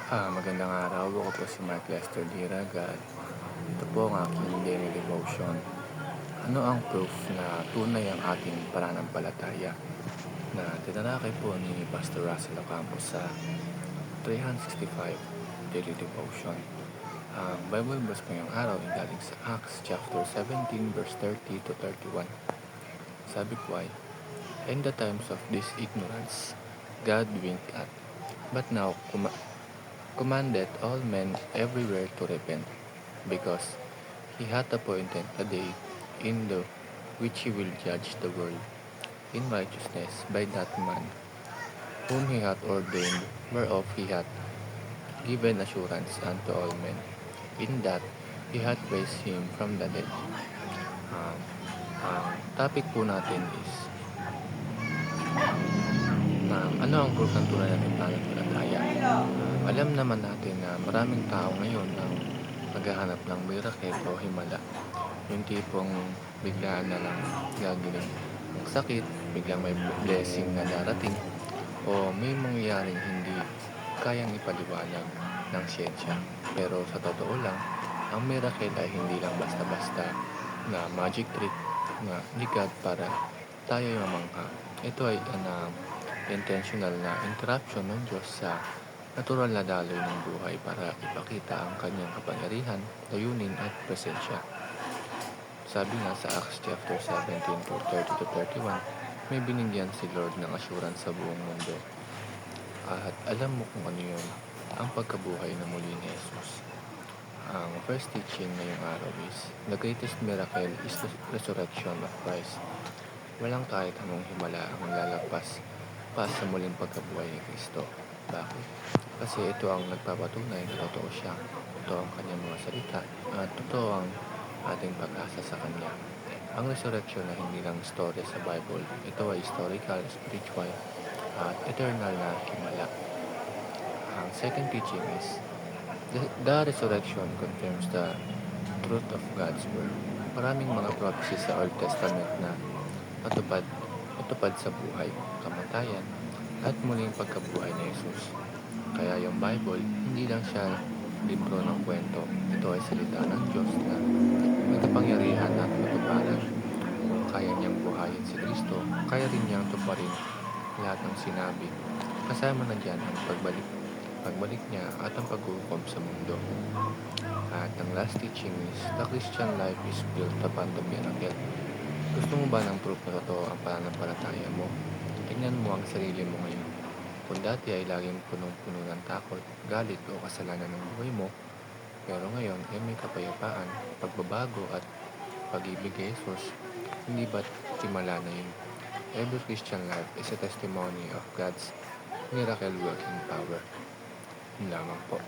Magandang araw. Ako po si Mark Lester Diraga at ito po ang aking daily devotion. Ano ang proof na tunay ang ating pananampalataya? Na tinalakay po ni Pastor Russell Ocampo sa 365 Daily Devotion. Ang Bible verse ngayong araw ay galing sa Acts chapter 17 verse 30 to 31. Sabi po ay, "In the times of this ignorance, God winked at, but now commanded all men everywhere to repent, because he hath appointed a day in the which he will judge the world in righteousness by that man whom he hath ordained, whereof he hath given assurance unto all men, in that he hath raised him from the dead." Um, ang topic po natin is ano ang proof ng tunay nating pananampalataya. Alam naman natin na maraming tao ngayon ang naghahanap ng miracle o himala. Yung tipong biglaan na lang gagaling ang sakit, biglang may blessing na darating, o may mangyayaring hindi kayang ipaliwanag ng siyensya. Pero sa totoo lang, ang miracle ay hindi lang basta-basta na magic trick na ni God para tayo ay mamangha. Ito ay intentional na interruption ng Diyos sa natural na daloy ng buhay para ipakita ang kanyang kapangyarihan, layunin at presensya. Sabi nga sa Acts chapter 17 to 30 to 31, may binigyan si Lord ng assurance sa buong mundo. At alam mo kung ano yun, ang pagkabuhay na muli ni Jesus. Ang first teaching ngayong araw is, the greatest miracle is the resurrection of Christ. Walang kahit anong himala ang lalagpas pa sa muling pagkabuhay ni Kristo. Bakit? Kasi ito ang nagpapatunay na totoo siya, totoo ang kanyang mga salita, at totoo ang ating pag-asa sa kanya. Ang resurrection na hindi lang story sa Bible, ito ay historical, spiritual, at eternal na himala. Ang second teaching is, the resurrection confirms the truth of God's word. Maraming mga prophecies sa Old Testament na natupad sa buhay, kamatayan, at muling pagkabuhay ni Jesus. Kaya yung Bible, hindi lang siya libro ng kwento. Ito ay salita ng Diyos na may kapangyarihan at matuparan. Kung kaya niyang buhayin si Kristo, kaya rin niyang tuparin lahat ng sinabi. Kasama na dyan ang pagbalik niya at ang paghuhukom sa mundo. At ang last teaching is, the Christian life is built upon the miracle. Gusto mo ba ng proof na totoo ang pananampalataya mo? Tingnan mo ang sarili mo ngayon. Kung dati ay laging punong-puno ng takot, galit o kasalanan ng buhay mo, pero ngayon ay may kapayapaan, pagbabago at pag-ibig kay Jesus, hindi ba't timala na yun? Every Christian life is a testimony of God's miracle working power. Yun lamang po.